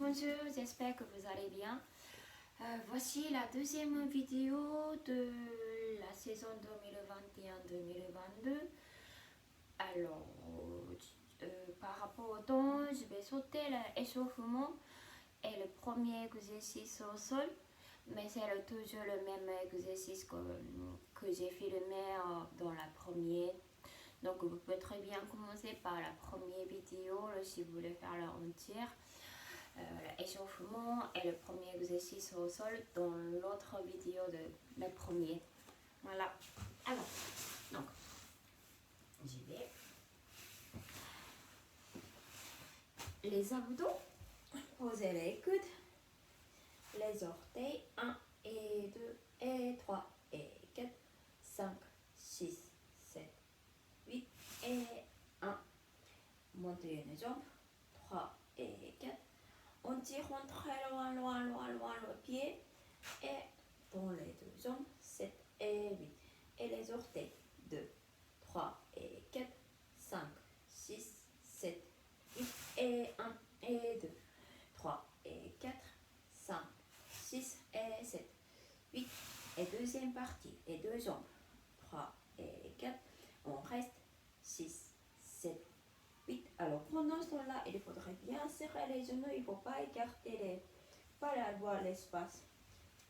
bonjour, j'espère que vous allez bien. Voici la deuxième vidéo de la saison 2021-2022. Alors, par rapport au temps, je vais sauter l'échauffement et le premier exercice au sol. Mais c'est toujours le même exercice que j'ai filmé dans la première. Donc vous pouvez très bien commencer par la première vidéo si vous voulez faire le entière. L'échauffement et le premier exercice au sol dans l'autre vidéo de la première. Voilà. Alors, donc, j'y vais. Les abdos, posez les coudes, les orteils, 1 et 2 et 3 et 4, 5, 6, 7, 8 et 1. Montez une jambe, 3 et 4. On tire très loin le pied et dans les deux jambes, 7 et 8. Et les orteils, 2, 3 et 4, 5, 6, 7, 8 et 1 et 2, 3 et 4, 5, 6 et 7, 8. Et deuxième partie, et deux jambes, 3 et 4. On reste 6, 7, 8. Alors pendant ce temps-là, il faudrait bien serrer les genoux, il ne faut pas écarter pas avoir l'espace.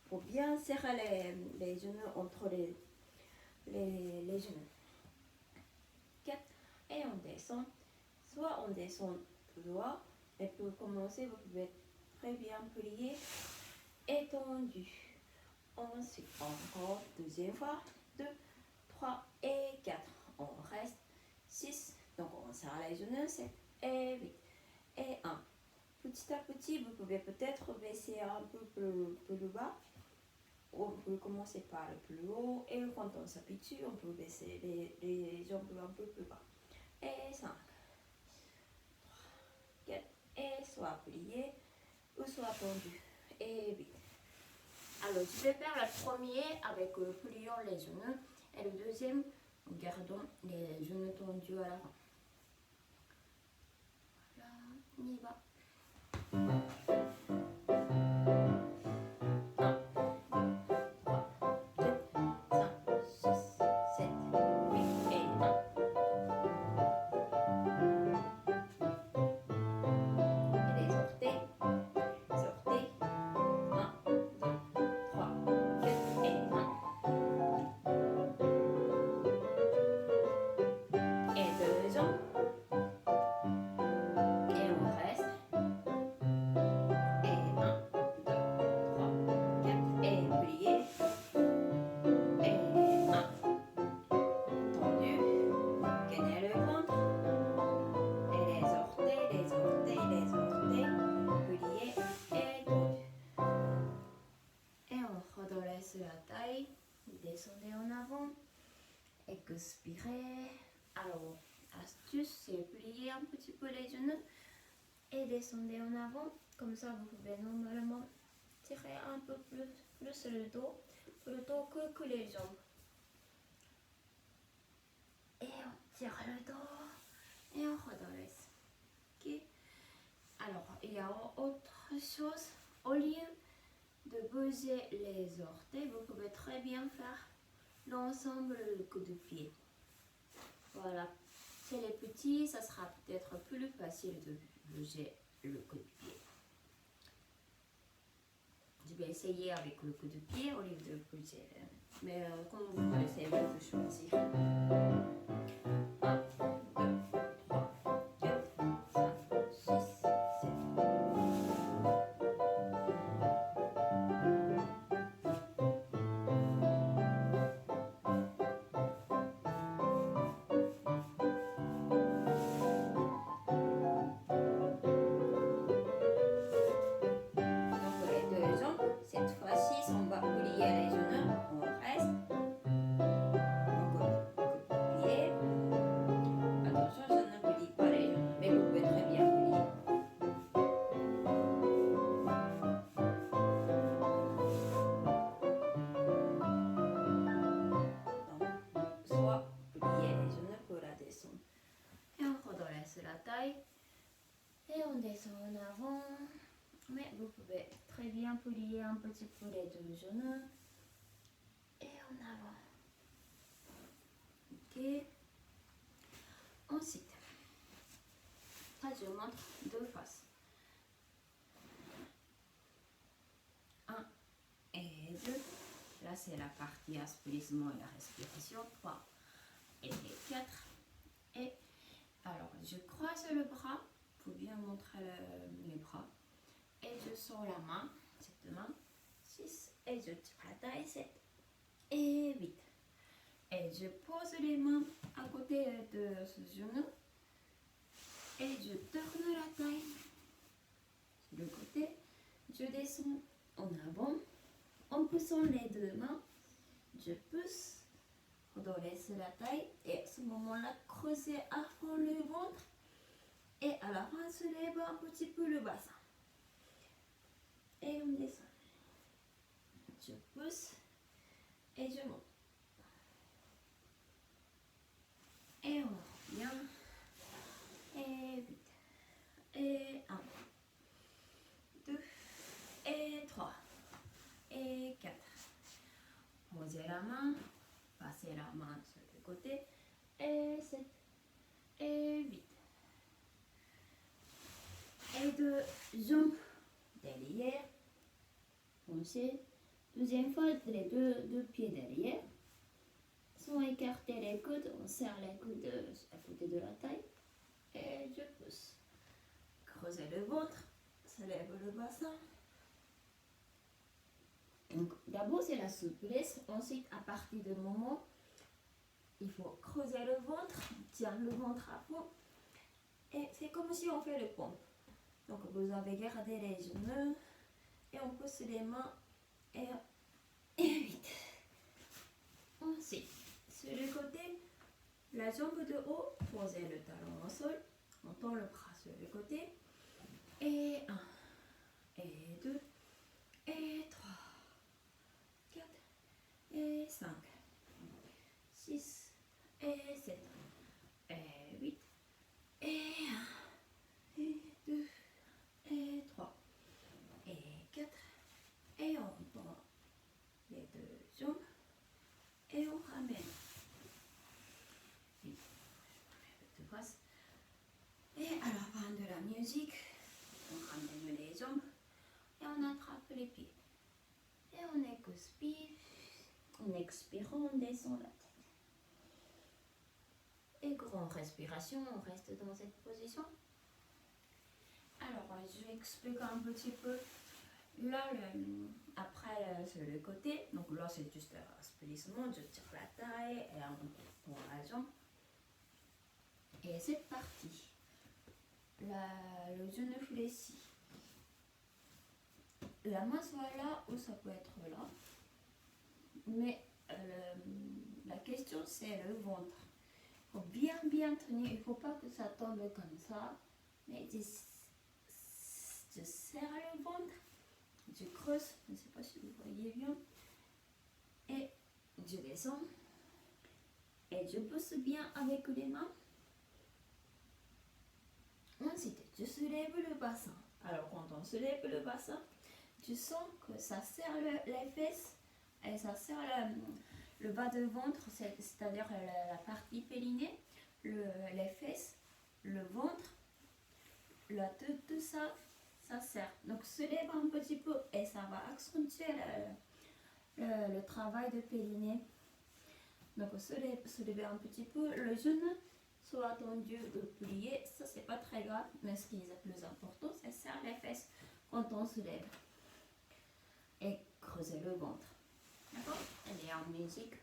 Il faut bien serrer les genoux entre les genoux. 4. Et on descend. Soit on descend tout droit, et pour commencer, vous pouvez très bien plier, étendu. Ensuite, encore deuxième fois, 2, 3 et 4. On reste 6. Donc on serre les genoux, 7 et 8 et 1. Petit à petit, vous pouvez peut-être baisser un peu plus bas. On peut commencer par le plus haut et quand on s'habitue, on peut baisser les jambes un peu plus bas. Et 5, 3, 4 et soit plié ou soit tendu. Et 8. Alors, je vais faire le premier avec pliant les genoux et le deuxième en gardant les genoux tendus à l'avant. Là, on y va. Descendez en avant, expirez. Alors, astuce, c'est plier un petit peu les genoux et descendez en avant. Comme ça, vous pouvez normalement tirer un peu plus le dos, plutôt que les jambes. Et on tire le dos et on redresse. Okay. Alors, il y a autre chose. Au lieu de bouger les orteils, vous pouvez très bien faire l'ensemble du coup de pied. Voilà. Chez les petits, ça sera peut-être plus facile de bouger le coup de pied. Je vais essayer avec le coup de pied au lieu de bouger. Mais comme vous voulez, c'est vous de choisir. 1, 2, 3, 4, 5, 6, 7. Cette fois-ci, on va plier les genoux, on reste. Encore plier. Attention, je ne plie pas les genoux, mais vous pouvez très bien plier. Donc, soit plier les genoux pour la descente. Et on redresse la taille. Et on descend en avant. Mais vous pouvez très bien plier un petit peu les deux genoux et en avant. Ok. Ensuite, ça je montre deux faces. 1 et 2. Là c'est la partie assouplissement et la respiration. 3 et 4. Et alors je croise le bras pour bien montrer les bras. Et je sors la main, cette main. 6 et je tire la taille. 7 et 8. Et je pose les mains à côté de ce genou. Et je tourne la taille sur le côté. Je descends en avant en poussant les deux mains. Je pousse, redresse la taille et à ce moment-là, creuser à fond le ventre. Et à la fin, se lève un petit peu le bassin. Et on descend. Je pousse et je monte. Et on revient. Et 8. Et 1. 2. Et 3. Et 4. Posez la main. Passez la main sur le côté. Et 7. Et 8. Et deux jambes derrière. Foncez. Deuxième fois, les deux pieds derrière. Sans écarter les coudes, on serre les coudes à côté de la taille. Et je pousse. Creusez le ventre. Se lève le bassin. Donc, d'abord, c'est la souplesse. Ensuite, à partir du moment, il faut creuser le ventre. Tiens le ventre à fond. Et c'est comme si on fait le pompe. Donc, vous avez gardé les genoux. Et on pousse les mains. Et 8. Ensuite, sur le côté, la jambe de haut, posez le talon au sol. On tend le bras sur le côté. Et 1. Et 2. Et 3. 4. Et 5. 6. Et 7. Et 8. Et 1. Et 2. Et 3. Et 4. Et on tend les deux jambes. Et on ramène. Et à la fin de la musique, on ramène les jambes et on attrape les pieds. Et on expire. En expirant, on descend la tête. Et grande respiration, on reste dans cette position. Alors, je explique un petit peu. Là, après, sur le côté, donc là, c'est juste un assouplissement. Je tire la taille et on prend la jambe. Et cette partie, le genou fléchi. La main soit là ou ça peut être là. Mais la question, c'est le ventre. Il faut bien tenir. Il ne faut pas que ça tombe comme ça. Mais je serre le ventre. Je creuse. Je ne sais pas si vous voyez bien. Et je descends. Et je pousse bien avec les mains. Ensuite, je soulève le bassin. Alors, quand on soulève le bassin, tu sens que ça serre les fesses et ça serre le bas de ventre, c'est-à-dire la partie périnée, les fesses, le ventre, la tête, tout ça, ça serre. Donc, soulève un petit peu et ça va accentuer le travail de périnée. Donc, soulève un petit peu le genou. Soit tendu de plier, ça c'est pas très grave, mais ce qui est le plus important, c'est serrer les fesses quand on se lève et creuser le ventre. D'accord? Elle est en musique.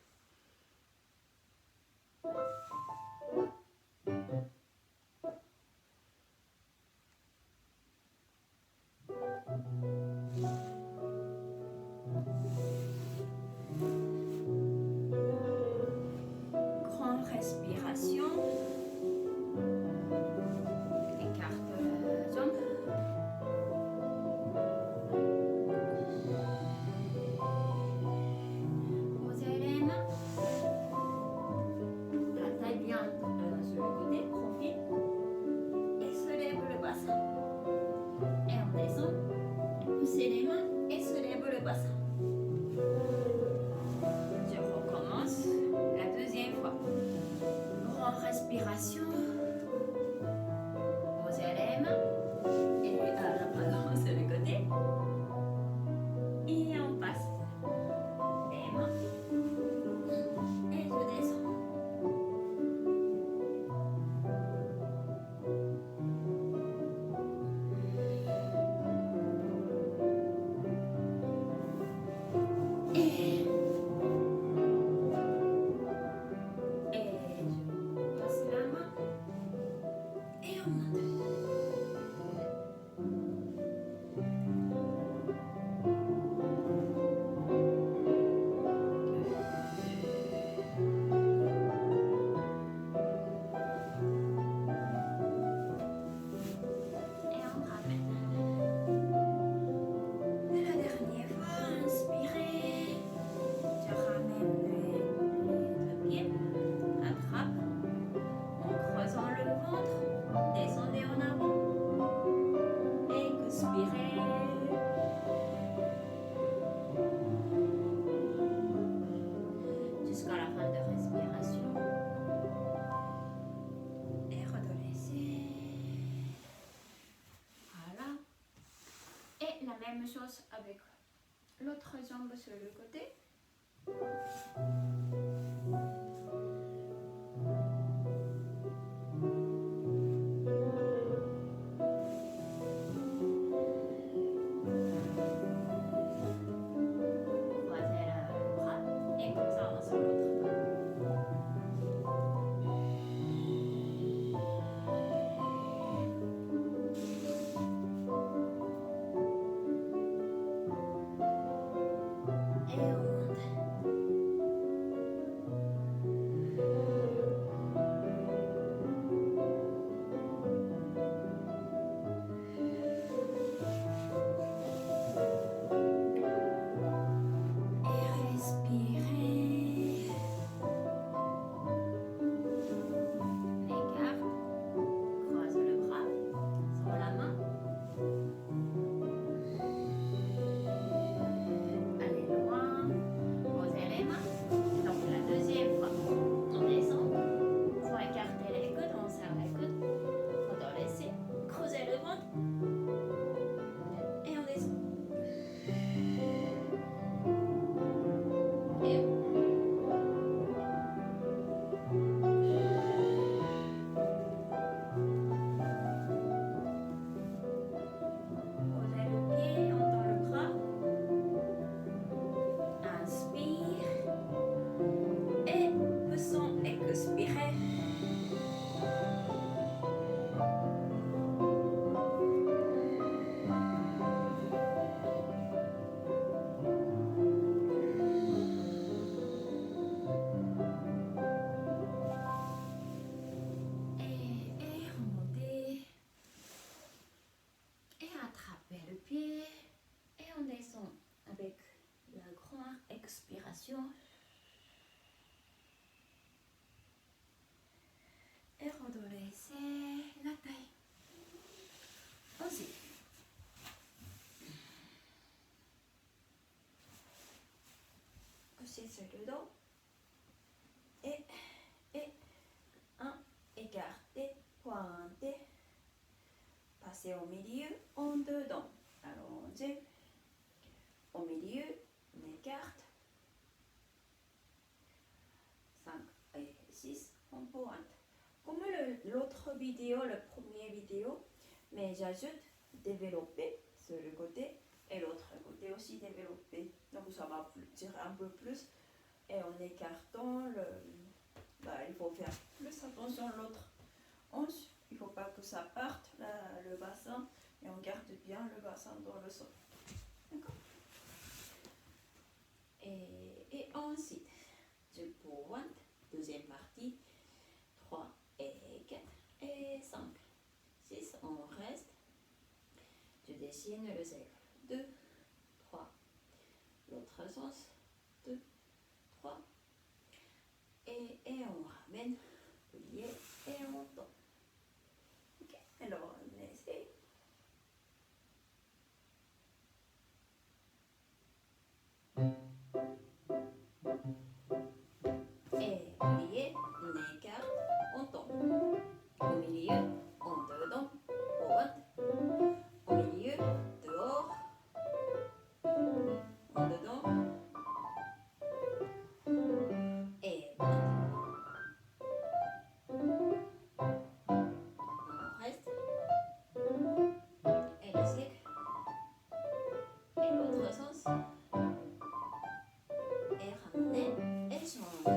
Grande respiration. Écarte la jambe. Posez les mains. La taille bien sur le côté. même chose avec l'autre jambe sur le côté. Croisez le bras et comme ça on sur l'autre bras. Et on monte. Et respirez. Écarte. Croise le bras sur la main. Allez loin. Posez les mains. Donc la deuxième fois, on descend. Faut écarter les coudes, on serre les coudes. Redressez. Creusez le ventre. Et on descend. Et posez le pied, on tend le bras. Inspire. Et poussons, expirez. Et remontez. Et attrapez le pied. Et on descend avec la grande expiration. Et redressez la taille. Aussi. Couchez sur le dos. Et un, écartez, pointez. Passez au milieu, en dedans. Allongez. Au milieu, on écarte. 5 et 6, on pointe. Comme l'autre vidéo, la première vidéo, mais j'ajoute développer sur le côté et l'autre côté aussi développer. Donc ça va tirer un peu plus. Et en écartant, il faut faire plus attention à l'autre hanche. Il ne faut pas que ça parte, le bassin. Et on garde bien le bassin dans le sol. D'accord? Et ensuite, je pointe. Deuxième partie. 3 et 4 et 5. 6, on reste. Je dessine le cercle. 2, 3. L'autre sens. 2, 3. Et on ramène le pied et on tombe. Ok, alors on essaie. Et plié, on écarte, on tombe. Au milieu, en dedans, pointe. Au milieu, dehors, en dedans. Et pointe. On reste. Et le cycle. Et l'autre sens. Et ramener et changer.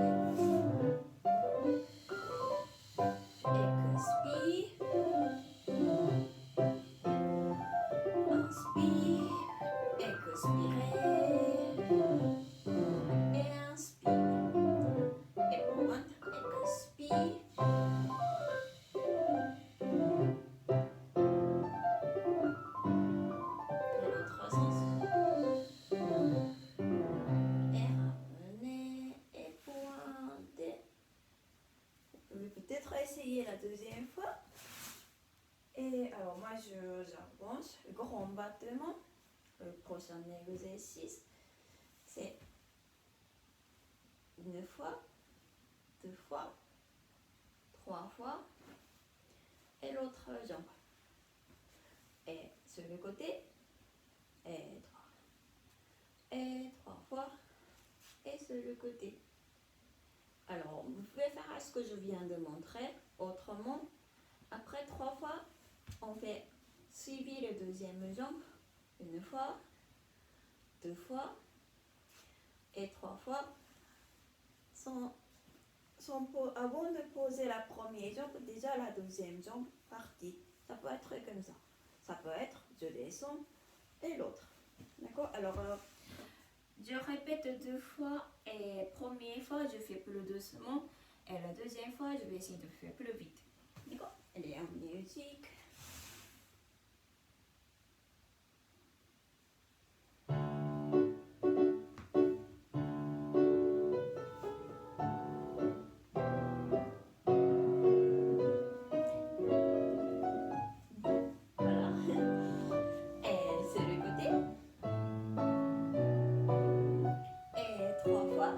Expire. Inspire. Expirez. Et inspire. Et pointe. Expire. Et l'autre sens. Et ramenez et pointez. Je vais peut-être essayer la deuxième fois. Et alors moi j'avance, grand battement. Le prochain exercice, c'est une fois, 2 fois, 3 fois et l'autre jambe. Et sur le côté, et 3. Et 3 fois. Et sur le côté. Alors, vous pouvez faire ce que je viens de montrer. Autrement, après 3 fois, on fait suivi le deuxième jambe. Une fois, 2 fois et 3 fois. Avant de poser la première jambe, déjà la deuxième jambe partie. Ça peut être comme ça. Ça peut être, je descends et l'autre. D'accord? Alors, je répète 2 fois et première fois, je fais plus doucement. Et la deuxième fois, je vais essayer de faire plus vite. D'accord? Allez, en musique. Voilà. Et sur le côté. Et 3 fois.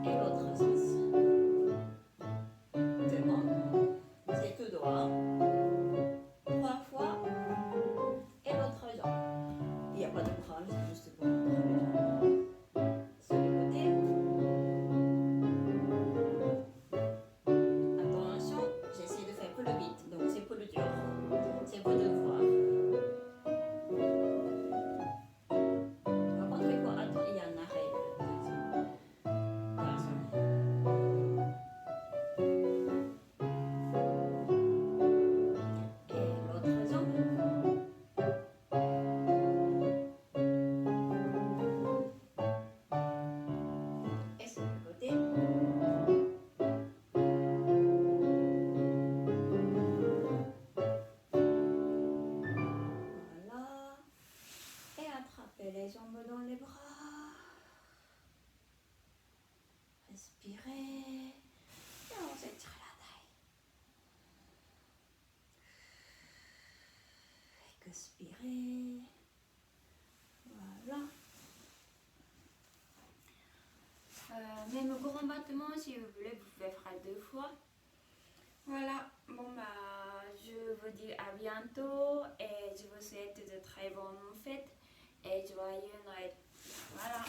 Et l'autre sens. C'est bon. C'est tout droit. 3 fois. Et l'autre jambe. Il n'y a pas de bras, c'est juste pour montrer les jambes. Sur le côté. Attention, j'essaie de faire plus vite, donc c'est plus dur. C'est pour devoir. Par contre, il faut attendre, il y a un arrêt. Attention. Et l'autre jambe. Et sur le côté. Voilà. Et attrapez les jambes dans les bras. Respirez. Et on s'étire la taille. Expirez. Voilà. Même grand battement, si vous voulez, vous pouvez faire 2 fois. Voilà, bon bah, je vous dis à bientôt et je vous souhaite de très bonnes fêtes et joyeux Noël. Voilà.